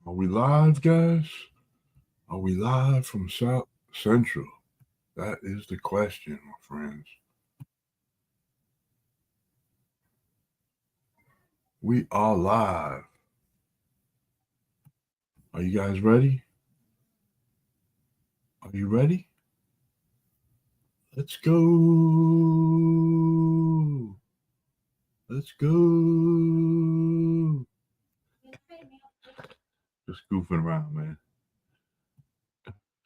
Are we live, guys? Are we live from South Central? That is the question, my friends. We are live. Are you guys ready? Are you ready? Let's go. Let's go. Just goofing around, man.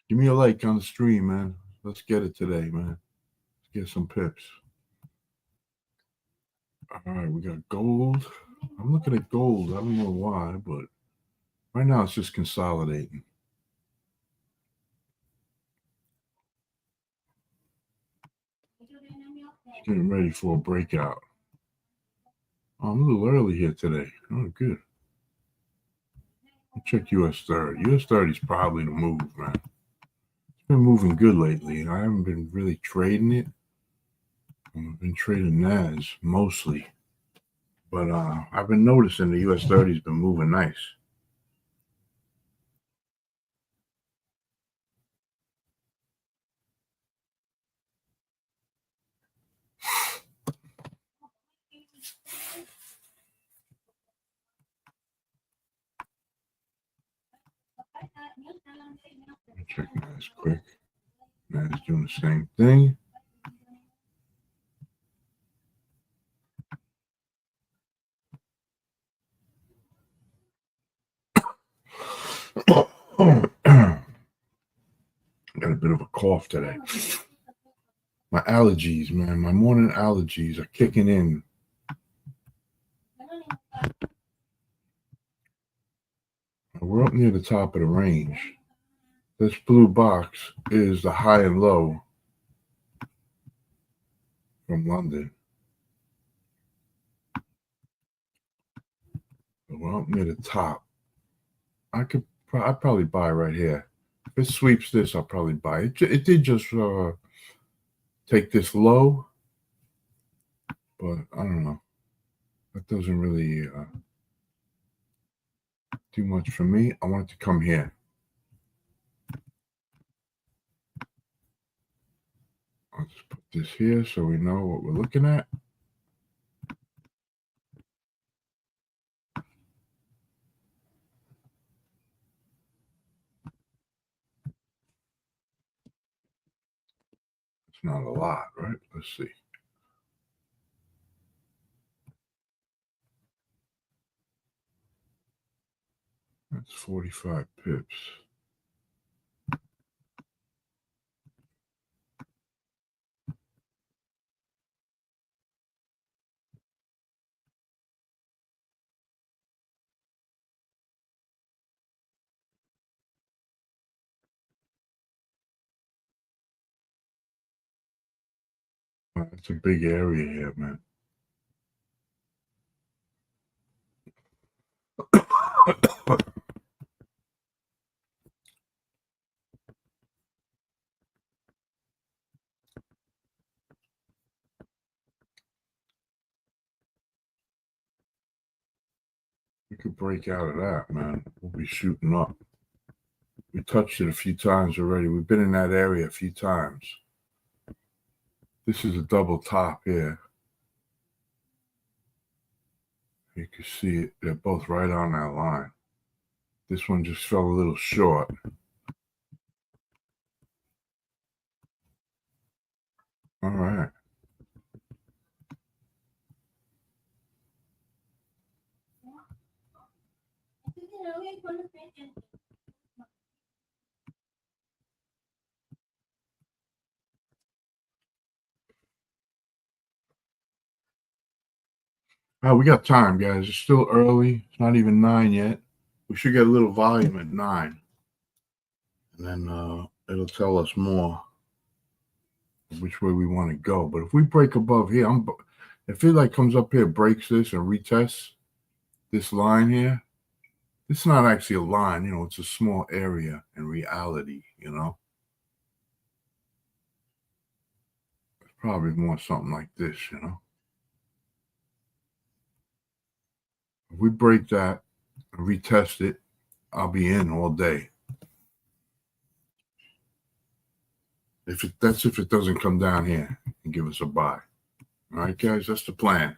Give me a like on the stream, man. Let's get it today, man. Let's get some pips. All right, we got gold. I'm looking at gold. I don't know why, but right now it's just consolidating. Getting ready for a breakout. Oh, I'm a little early here today. Oh, good. I'll check US30. US30 is probably the move, man. It's been moving good lately. I haven't been really trading it. I've been trading NAS mostly. But I've been noticing the US30 has been moving nice. Check NAS quick. NAS doing the same thing. Got a bit of a cough today. My allergies, man. My morning allergies are kicking in. We're up near the top of the range. This blue box is the high and low from London. We're up near the top. I'd probably buy right here. If it sweeps this, I'll probably buy it. It did just take this low, but I don't know. That doesn't really do much for me. I want it to come here. I'll just put this here so we know what we're looking at. It's not a lot, right? Let's see. That's 45 pips. It's a big area here, man. We could break out of that, man. We'll be shooting up. We touched it a few times already. We've been in that area a few times. This is a double top here. You can see it. They're both right on that line. This one just fell a little short. All right. We got time, guys. It's still early. It's not even 9 yet. We should get a little volume at 9. And then it'll tell us more which way we want to go. But if we break above here, if it like comes up here, breaks this and retests this line here, it's not actually a line, it's a small area in reality, It's probably more something like this, If we break that and retest it, I'll be in all day. That's if it doesn't come down here and give us a buy. All right, guys, that's the plan.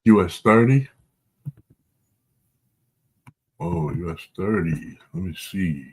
US30. Oh, US30. Let me see.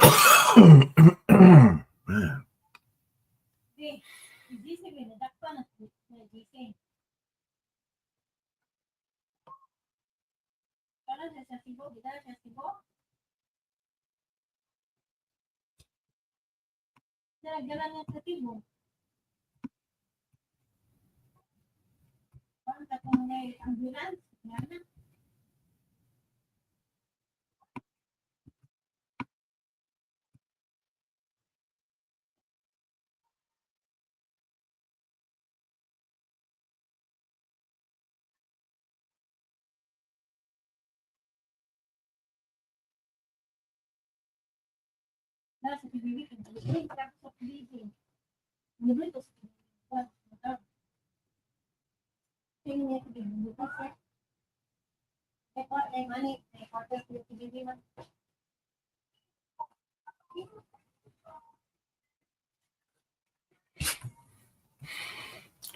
Oh, man.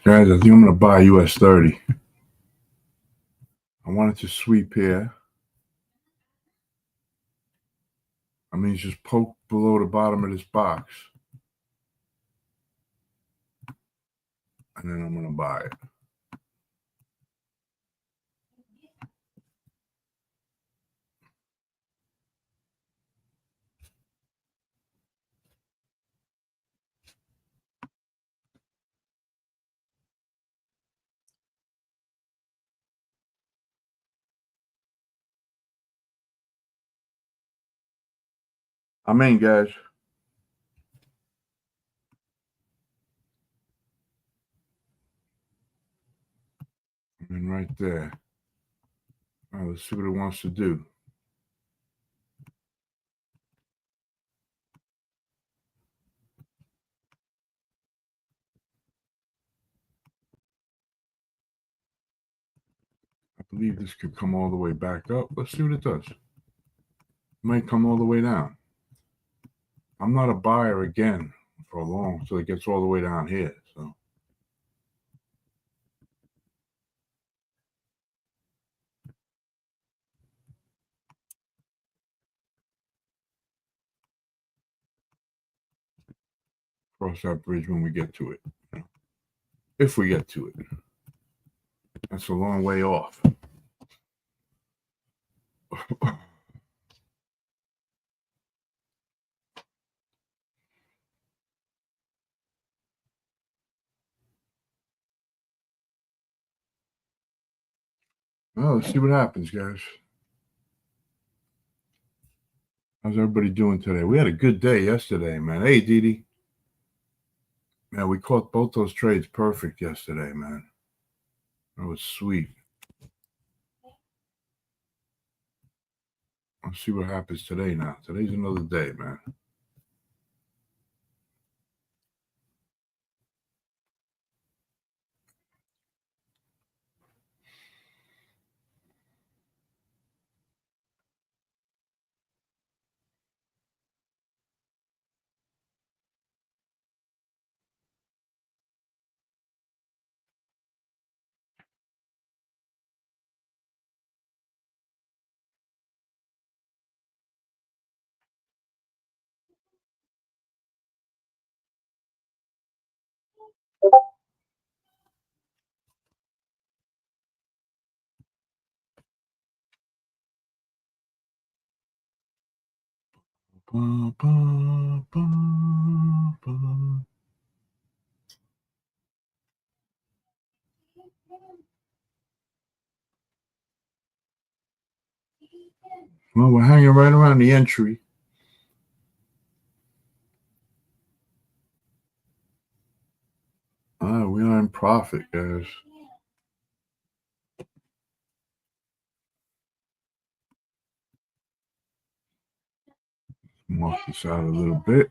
Guys, I think I'm going to buy US30. I wanted to sweep here. I mean, just poke below the bottom of this box. And then I'm going to buy it. I'm in, guys. I'm in right there. All right, let's see what it wants to do. I believe this could come all the way back up. Let's see what it does. It might come all the way down. I'm not a buyer again for long until it gets all the way down here. So cross that bridge when we get to it. If we get to it. That's a long way off. Well, let's see what happens, guys. How's everybody doing today? We had a good day yesterday, man. Hey, Didi. Man, we caught both those trades perfect yesterday, man. That was sweet. Let's see what happens today now. Today's another day, man. Ba, ba, ba, ba. Well, we're hanging right around the entry. We are in profit, guys. Mark this out a little bit.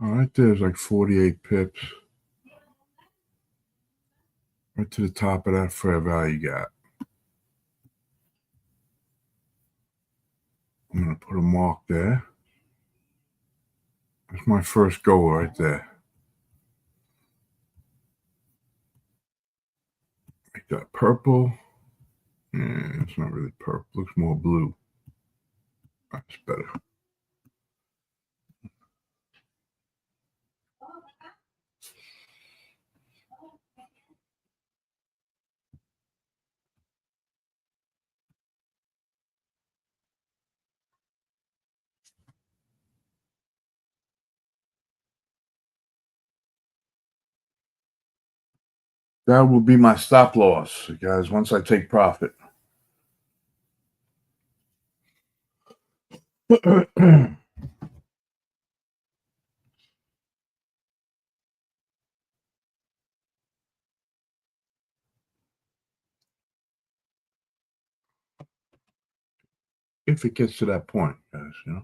All right, there's like 48 pips. Right to the top of that fair value gap. I'm going to put a mark there. That's my first goal right there. Make that purple. Yeah, it's not really purple. Looks more blue. That's better. That will be my stop loss, guys, once I take profit. If it gets to that point, guys, you know.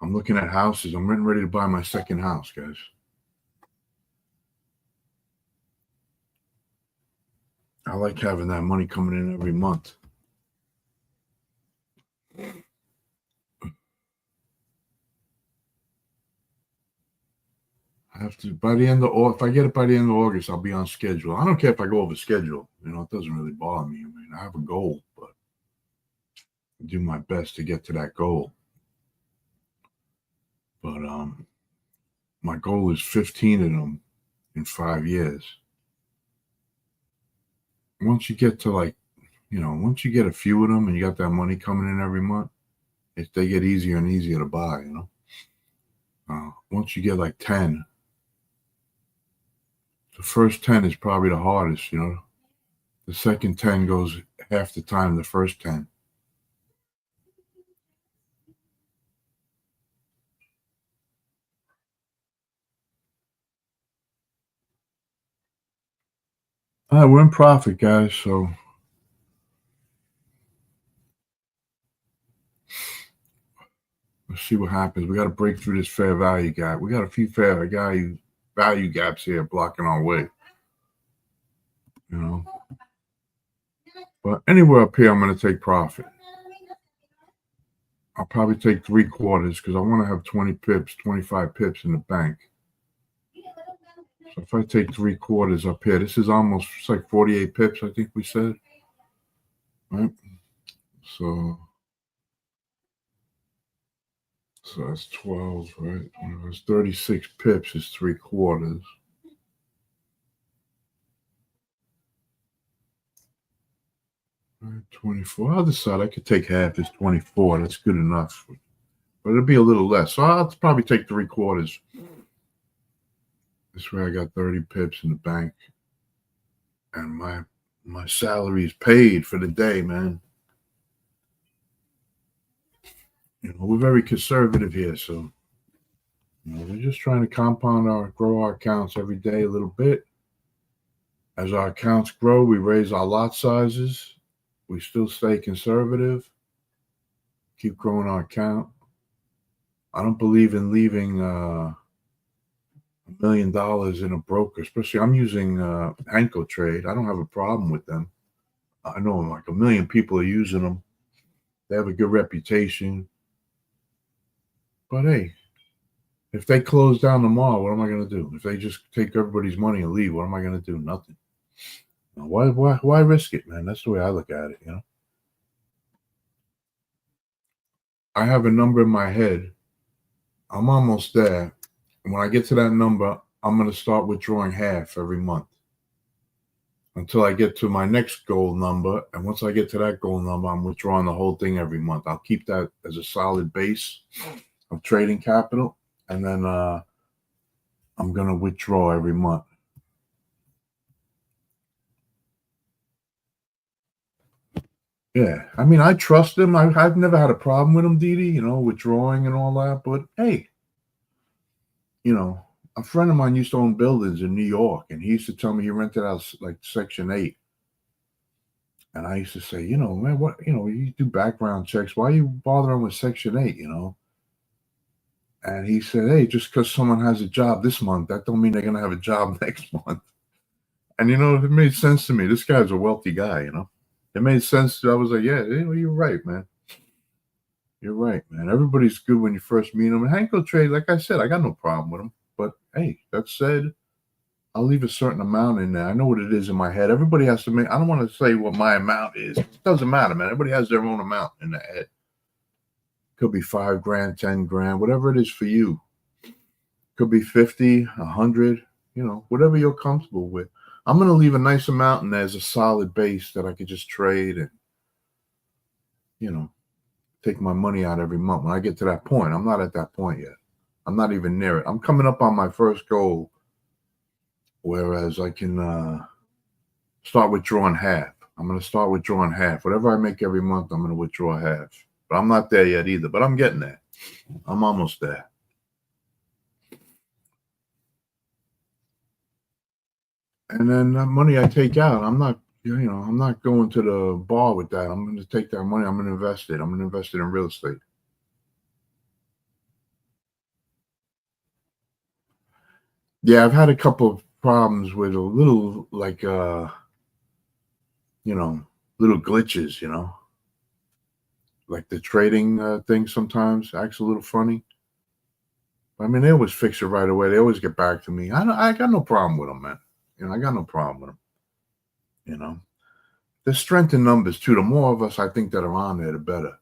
I'm looking at houses. I'm getting ready to buy my second house, guys. I like having that money coming in every month. I have to, by the end of, or if I get it by the end of August, I'll be on schedule. I don't care if I go over schedule. You know, it doesn't really bother me. I mean, I have a goal, but do my best to get to that goal. But my goal is 15 of them in 5 years. Once you get to once you get a few of them and you got that money coming in every month, they get easier and easier to buy, Once you get like 10, the first 10 is probably the hardest, The second 10 goes half the time the first 10. All right, we're in profit, guys, so let's see what happens. We got to break through this fair value gap. We got a few fair value gaps here blocking our way, But anywhere up here, I'm going to take profit. I'll probably take 3/4 because I want to have 20 pips, 25 pips in the bank. So if I take 3/4 up here, this is almost, it's like 48 pips, I think we said. Right? So that's 12, right? It's 36 pips is 3/4. 24. I'll decide I could take half is 24. That's good enough. But it'll be a little less. So I'll probably take 3/4. This way I got 30 pips in the bank. And my salary is paid for the day, man. We're very conservative here, so we're just trying to grow our accounts every day a little bit. As our accounts grow, we raise our lot sizes. We still stay conservative. Keep growing our account. I don't believe in leaving $1 million in a broker, especially I'm using Henkel Trade. I don't have a problem with them. I know like 1 million people are using them. They have a good reputation. But hey, if they close down tomorrow, what am I going to do? If they just take everybody's money and leave, what am I going to do? Nothing. Why risk it, man? That's the way I look at it, I have a number in my head. I'm almost there. When I get to that number, I'm going to start withdrawing half every month until I get to my next goal number. And once I get to that goal number, I'm withdrawing the whole thing every month. I'll keep that as a solid base of trading capital. And then I'm going to withdraw every month. Yeah. I mean, I trust him. I've never had a problem with him, Didi, withdrawing and all that. But hey, a friend of mine used to own buildings in New York, and he used to tell me he rented out like Section 8. And I used to say, man, what, you do background checks. Why are you bothering with Section 8, And he said, hey, just because someone has a job this month, that don't mean they're going to have a job next month. And, it made sense to me. This guy's a wealthy guy, It made sense. I was like, yeah, you're right, man. You're right, man. Everybody's good when you first meet them. And Henkel Trade, like I said, I got no problem with them. But, hey, that said, I'll leave a certain amount in there. I know what it is in my head. Everybody has to make, I don't want to say what my amount is. It doesn't matter, man. Everybody has their own amount in their head. Could be $5,000, $10,000, whatever it is for you. Could be 50, 100, whatever you're comfortable with. I'm going to leave a nice amount in there as a solid base that I could just trade and, take my money out every month. When I get to that point, I'm not at that point yet. I'm not even near it. I'm coming up on my first goal, whereas I can start withdrawing half. I'm going to start withdrawing half. Whatever I make every month, I'm going to withdraw half. But I'm not there yet either. But I'm getting there. I'm almost there. And then that money I take out, I'm not going to the bar with that. I'm going to take that money. I'm going to invest it. I'm going to invest it in real estate. Yeah, I've had a couple of problems with a little, like, little glitches, like the trading thing sometimes acts a little funny. I mean, they always fix it right away. They always get back to me. I got no problem with them, man. I got no problem with them. There's strength in numbers too. The more of us I think that are on there, the better.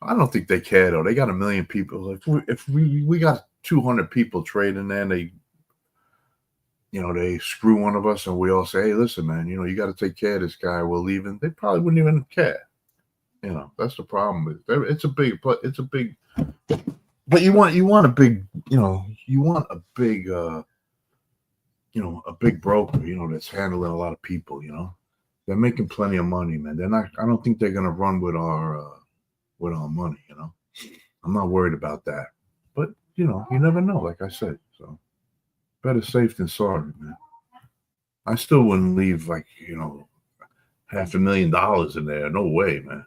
I don't think they care though. They got 1 million people. If we got 200 people trading there, and they screw one of us, and we all say, "Hey, listen, man, you got to take care of this guy. We're leaving." They probably wouldn't even care. That's the problem. It's a big, but you want a big, you want a big, a big broker, that's handling a lot of people. They're making plenty of money, man. They're not. I don't think they're gonna run with our money. I'm not worried about that. But you never know. Like I said, so better safe than sorry, man. I still wouldn't leave $500,000 in there. No way, man.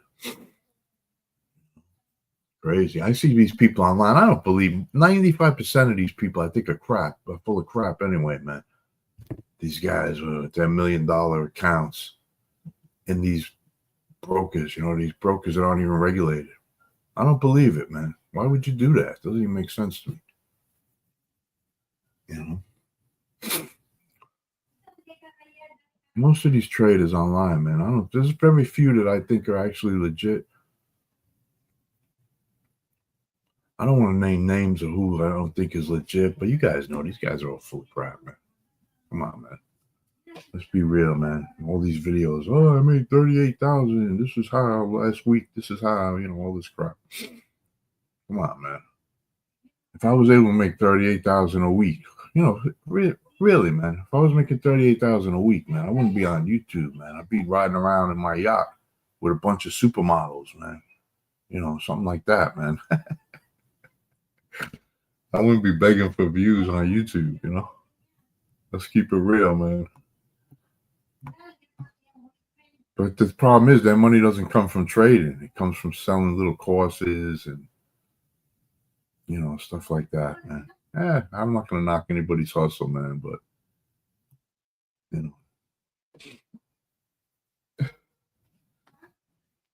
Crazy. I see these people online. I don't believe 95% of these people I think are crap, but full of crap anyway, man. These guys with their $1 million accounts in these brokers, these brokers that aren't even regulated. I don't believe it, man. Why would you do that? It doesn't even make sense to me. Most of these traders online, man, there's very few that I think are actually legit. I don't want to name names of who I don't think is legit, but you guys know these guys are all full of crap, man. Come on, man. Let's be real, man. All these videos. Oh, I made 38,000. This is how last week. This is how all this crap. Come on, man. If I was able to make 38,000 a week, really, man. If I was making 38,000 a week, man, I wouldn't be on YouTube, man. I'd be riding around in my yacht with a bunch of supermodels, man. Something like that, man. I wouldn't be begging for views on YouTube, Let's keep it real, man. But the problem is that money doesn't come from trading. It comes from selling little courses and, stuff like that, man. I'm not going to knock anybody's hustle, man, but,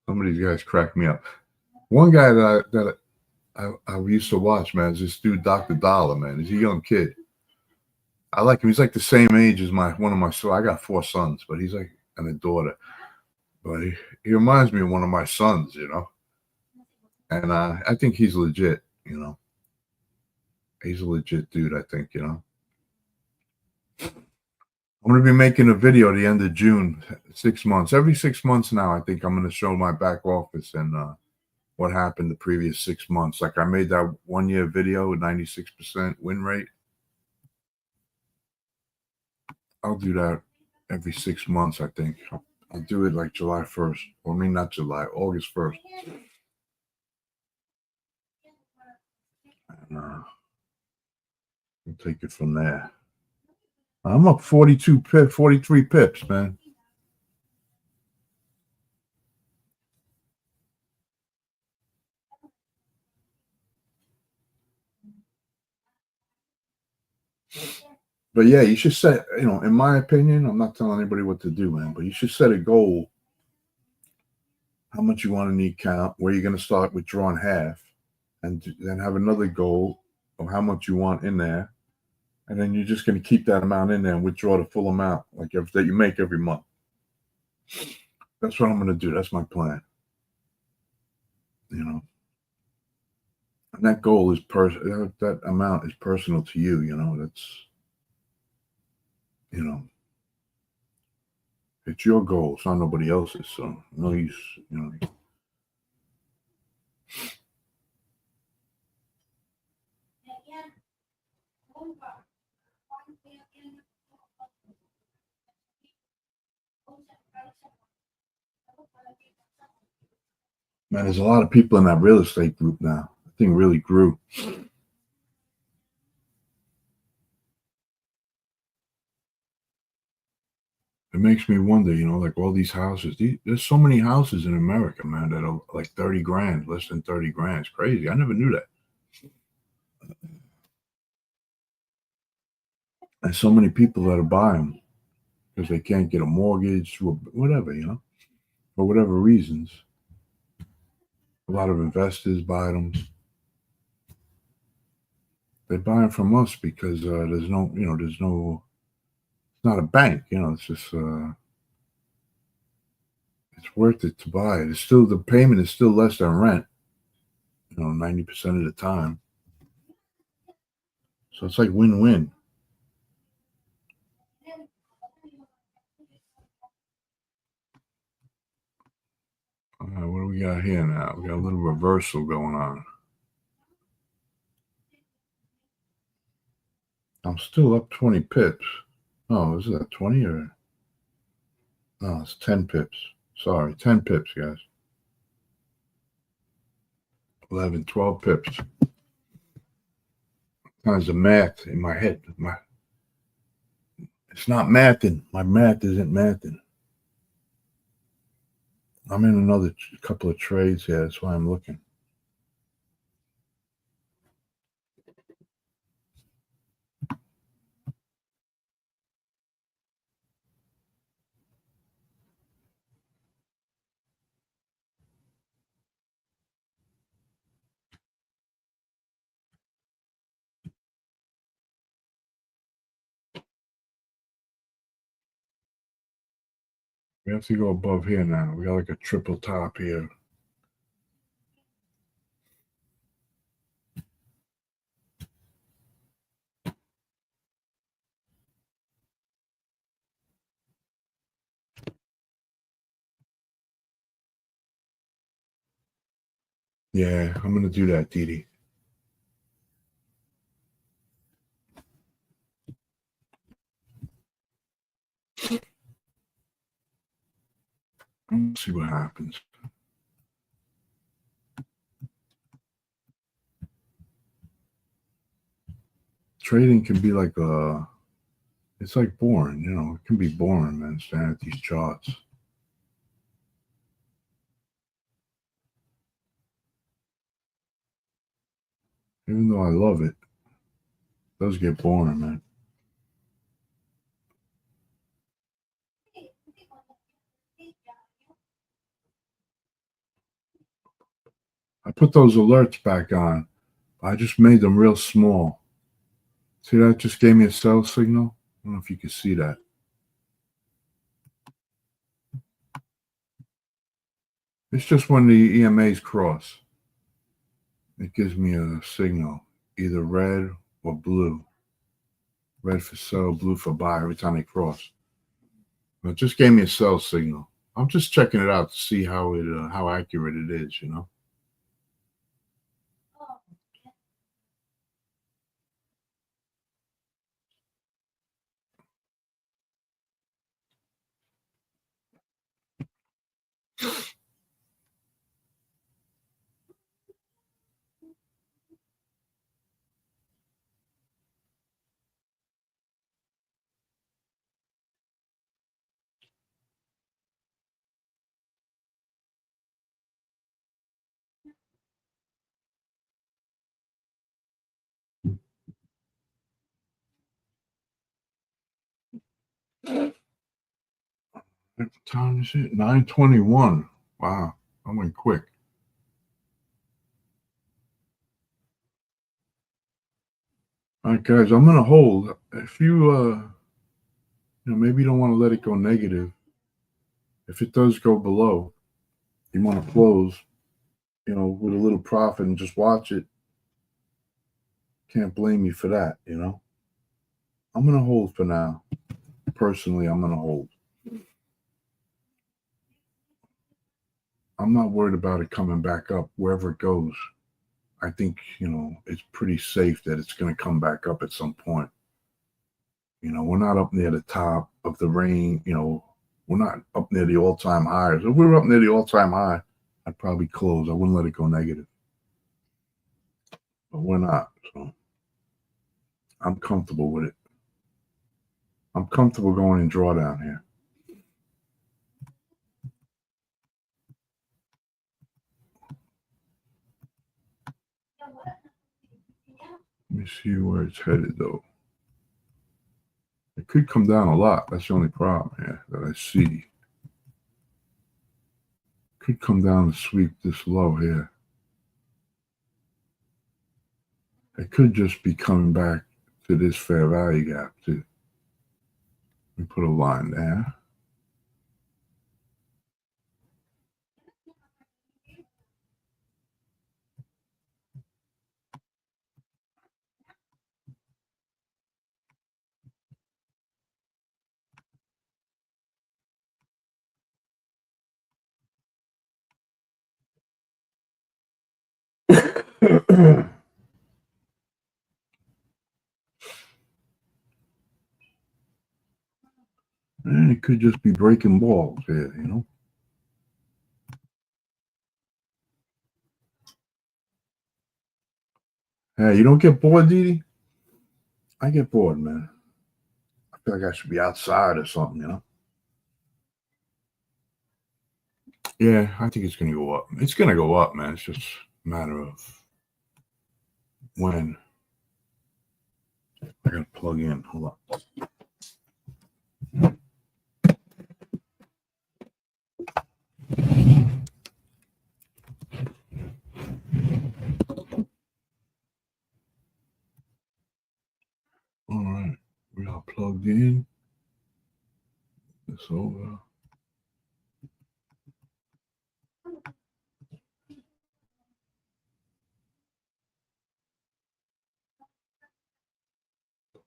some of these guys crack me up. One guy that I used to watch, man, is this dude, Dr. Dollar, man. He's a young kid. I like him. He's like the same age as one of my sons. I got 4 sons, but he's like, and a daughter. But he reminds me of one of my sons, And I think he's legit, He's a legit dude, I think, I'm going to be making a video at the end of June, 6 months. Every 6 months now, I think I'm going to show my back office and what happened the previous 6 months. Like I made that 1-year video with 96% win rate. I'll do that every 6 months, I think. I'll do it like July 1st. Or not July, August 1st. And we'll take it from there. I'm up 43 pips, man. But yeah, you should set, in my opinion, I'm not telling anybody what to do, man, but you should set a goal. How much you want in the account, where you're going to start withdrawing half, and then have another goal of how much you want in there. And then you're just going to keep that amount in there and withdraw the full amount, like that you make every month. That's what I'm going to do. That's my plan. And that goal is that amount is personal to you. That's, it's your goal. It's not nobody else's. So no use, Man, there's a lot of people in that real estate group now. The thing really grew. It makes me wonder, like all these houses. There's so many houses in America, man, that are like 30 grand, less than 30 grand. It's crazy. I never knew that. And so many people that are buying them because they can't get a mortgage or whatever, for whatever reasons. A lot of investors buy them. They buy them from us because there's no, it's not a bank, it's just, it's worth it to buy it. It's still, the payment is still less than rent. 90% of the time. So it's like win-win. What do we got here now? We got a little reversal going on. I'm still up 20 pips. Oh, is that 20 or? No, it's 10 pips. Sorry, 10 pips, guys. 11, 12 pips. Times the math in my head. It's not mathing. My math isn't mathing. I'm in another couple of trades here. That's why I'm looking. We have to go above here now. We got like a triple top here. Yeah, I'm going to do that, Didi. Let's see what happens. Trading can be like it's like boring, it can be boring, man, staring at these charts. Even though I love it, it does get boring, man. I put those alerts back on. I just made them real small. See, that just gave me a sell signal. I don't know if you can see that. It's just when the EMAs cross. It gives me a signal, either red or blue. Red for sell, blue for buy every time they cross. It just gave me a sell signal. I'm just checking it out to see how accurate it is, What time is it? 9:21. Wow, I went quick. All right, guys, I'm gonna hold. If you maybe you don't want to let it go negative. If it does go below, you want to close, with a little profit and just watch it. Can't blame you for that, I'm gonna hold for now. Personally, I'm gonna hold. I'm not worried about it coming back up wherever it goes. I think, it's pretty safe that it's going to come back up at some point. We're not up near the top of the range. We're not up near the all-time highs. If we were up near the all-time high, I'd probably close. I wouldn't let it go negative. But we're not. So I'm comfortable with it. I'm comfortable going in drawdown here. Let me see where it's headed, though. It could come down a lot. That's the only problem here that I see. Could come down and sweep this low here. It could just be coming back to this fair value gap, too. Let me put a line there. And it could just be breaking balls here, you know. Hey, you don't get bored, Didi? I get bored, man. I feel like I should be outside or something, you know. Yeah, I think it's gonna go up. It's gonna go up, man. It's just a matter of when. I gotta plug in. Hold on. All right, we are plugged in. It's over.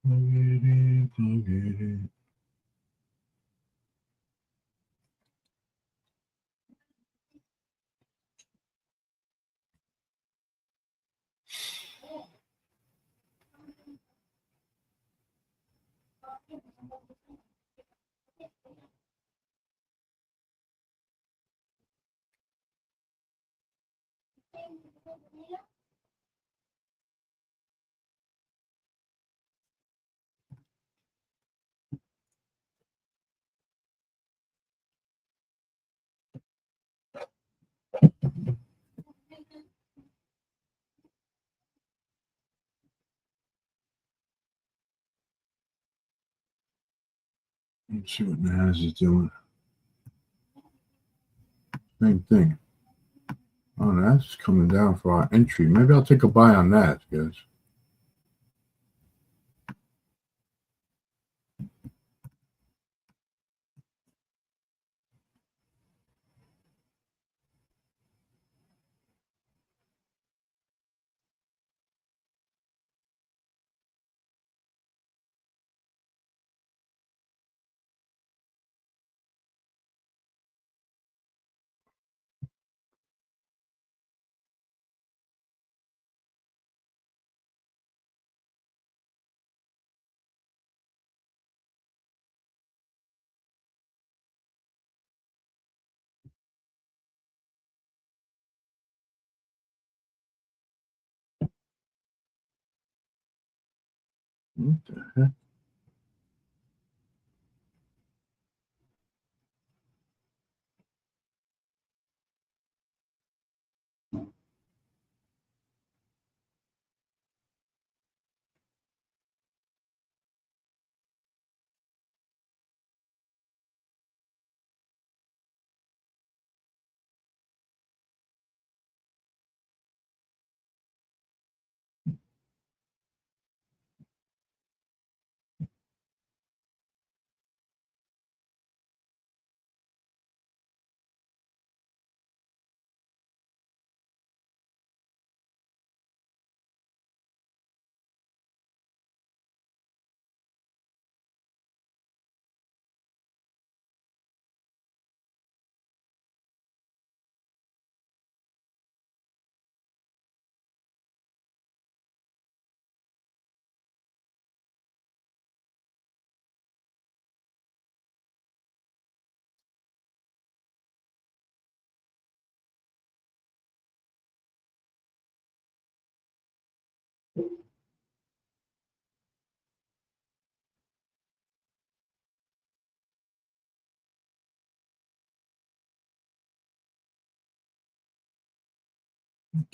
Plug it in, plug it in. Let's see what NAS is doing. Same thing. Oh, NAS is coming down for our entry. Maybe I'll take a buy on that, guys. What the heck?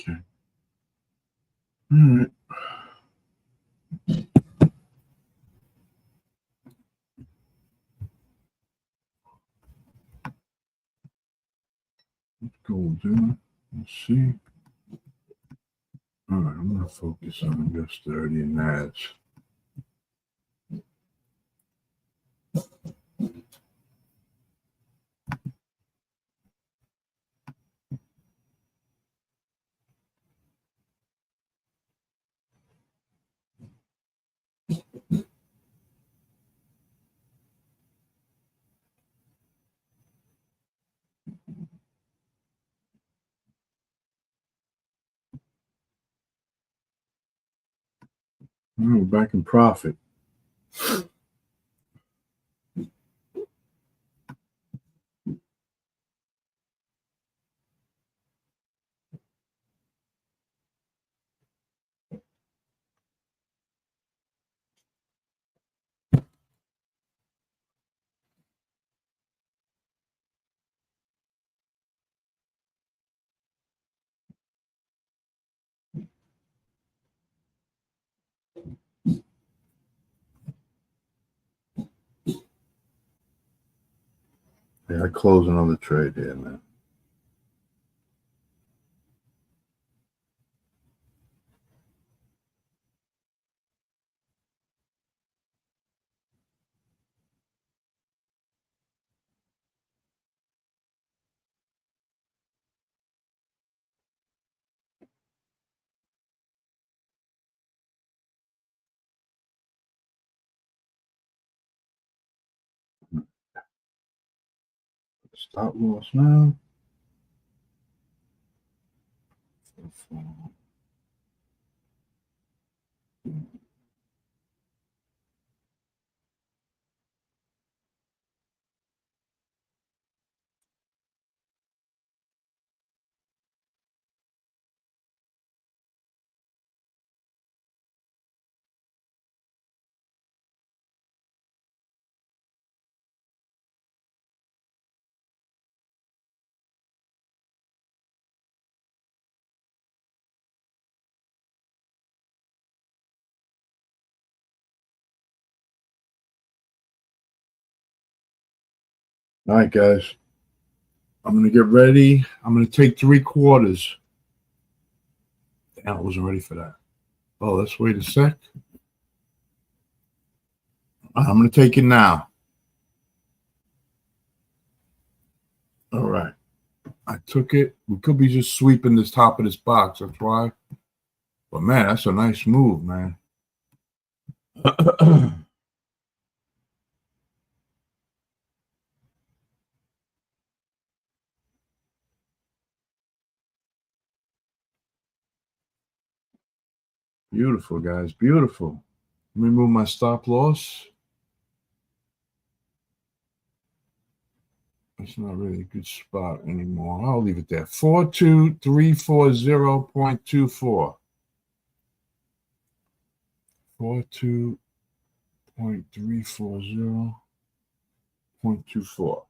Okay. All right. Let's go there. Let's see. All right, I'm gonna focus on US30 and NAS. We're back in profit. Yeah, I close another trade here, man. Stop loss now. All right, guys. I'm going to get ready. I'm going to take 3/4. Damn, I wasn't ready for that. Oh, let's wait a sec. I'm going to take it now. All right. I took it. We could be just sweeping this top of this box. That's why. But, man, that's a nice move, man. Beautiful, guys. Beautiful. Let me move my stop loss. It's not really a good spot anymore. I'll leave it there. 42340.24. 42.340.24. All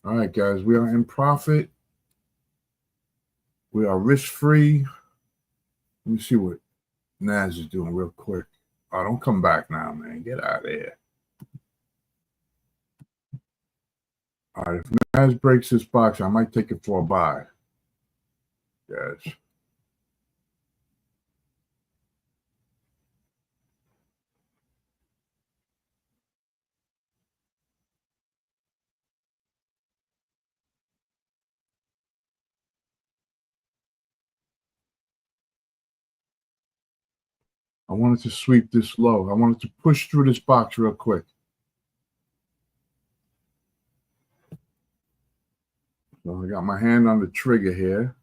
right, guys, we are in profit. We are risk-free. Let me see what NAS is doing real quick. Oh, don't come back now, man. Get out of here. All right, if NAS breaks this box, I might take it for a buy, guys. I wanted to sweep this low. I wanted to push through this box real quick. So I got my hand on the trigger here.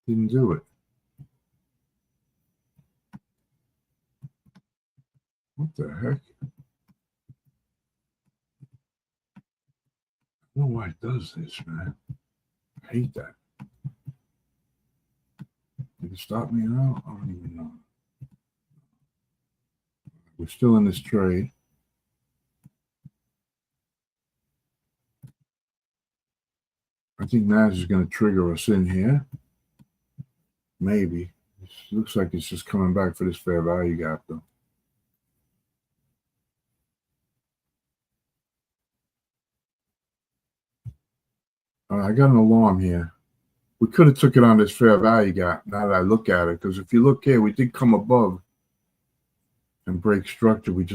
Didn't do it. What the heck? I don't know why it does this, man. I hate that. Did it stop me now? I don't even know. We're still in this trade. I think NAS is going to trigger us in here. Maybe. It looks like it's just coming back for this fair value gap, though. I got an alarm here. We could have took it on this fair value gap, now that I look at it, because if you look here, we did come above and break structure. We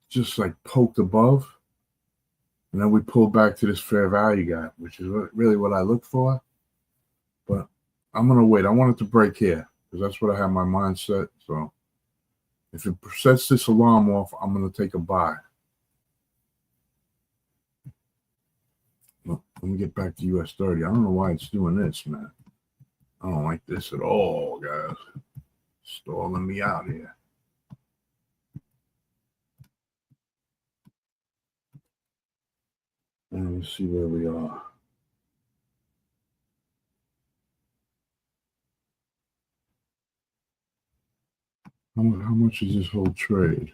just like poked above, and then we pulled back to this fair value gap, which is really what I look for. But I'm going to wait. I want it to break here, because that's what I have my mind set. So if it sets this alarm off, I'm going to take a buy. Let me get back to US30. I don't know why it's doing this, man. I don't like this at all, guys. Stalling me out here. And let's see where we are. How much is this whole trade?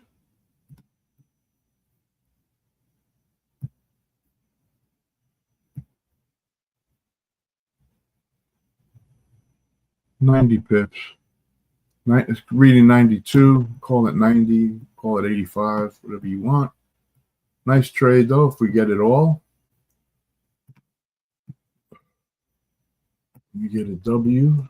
$90 pips. It's reading 92. Call it 90. Call it 85. Whatever you want. Nice trade, though, if we get it all. You get a W.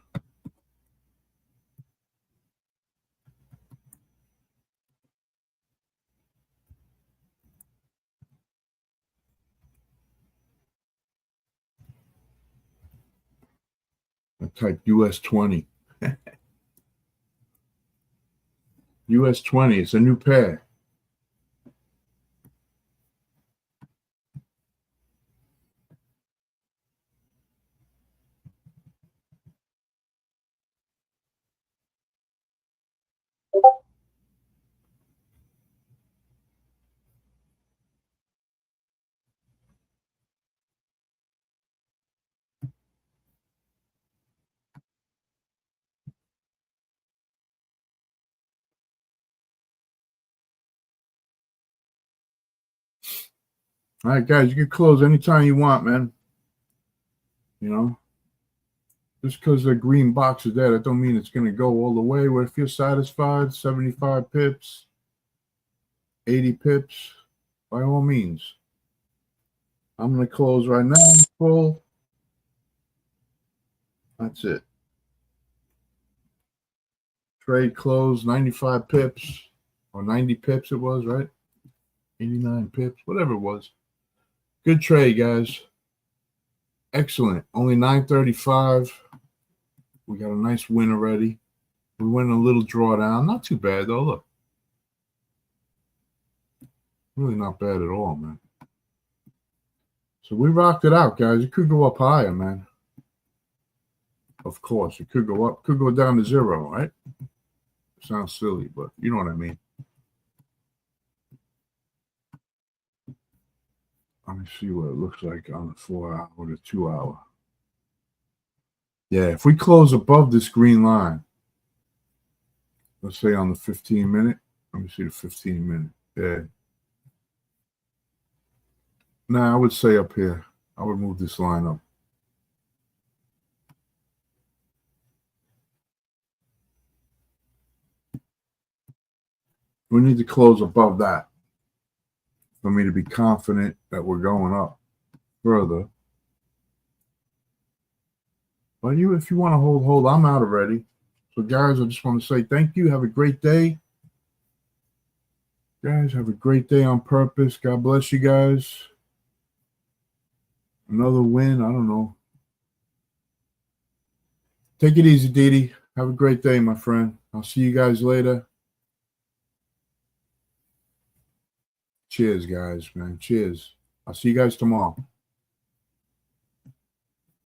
I typed US20. US20. It's a new pair. All right, guys, you can close anytime you want, man. You know, just because the green box is there, that don't mean it's going to go all the way. But if you're satisfied, 75 pips, 80 pips, by all means. I'm going to close right now. Full. That's it. Trade closed, 95 pips, or 90 pips it was, right? 89 pips, whatever it was. Good trade, guys. Excellent. Only 935. We got a nice win already. We went a little drawdown. Not too bad, though. Look. Really not bad at all, man. So we rocked it out, guys. It could go up higher, man. Of course. It could go up. Could go down to 0, right? Sounds silly, but you know what I mean. Let me see what it looks like on the 4-hour or the 2-hour. Yeah, if we close above this green line, let's say on the 15-minute. Let me see the 15-minute. Yeah. Nah, I would say up here. I would move this line up. We need to close above that for me to be confident that we're going up further. But if you want to hold, I'm out already. So, guys, I just want to say thank you. Have a great day. Guys, have a great day on purpose. God bless you guys. Another win. I don't know. Take it easy, Didi. Have a great day, my friend. I'll see you guys later. Cheers, guys, man. Cheers. I'll see you guys tomorrow.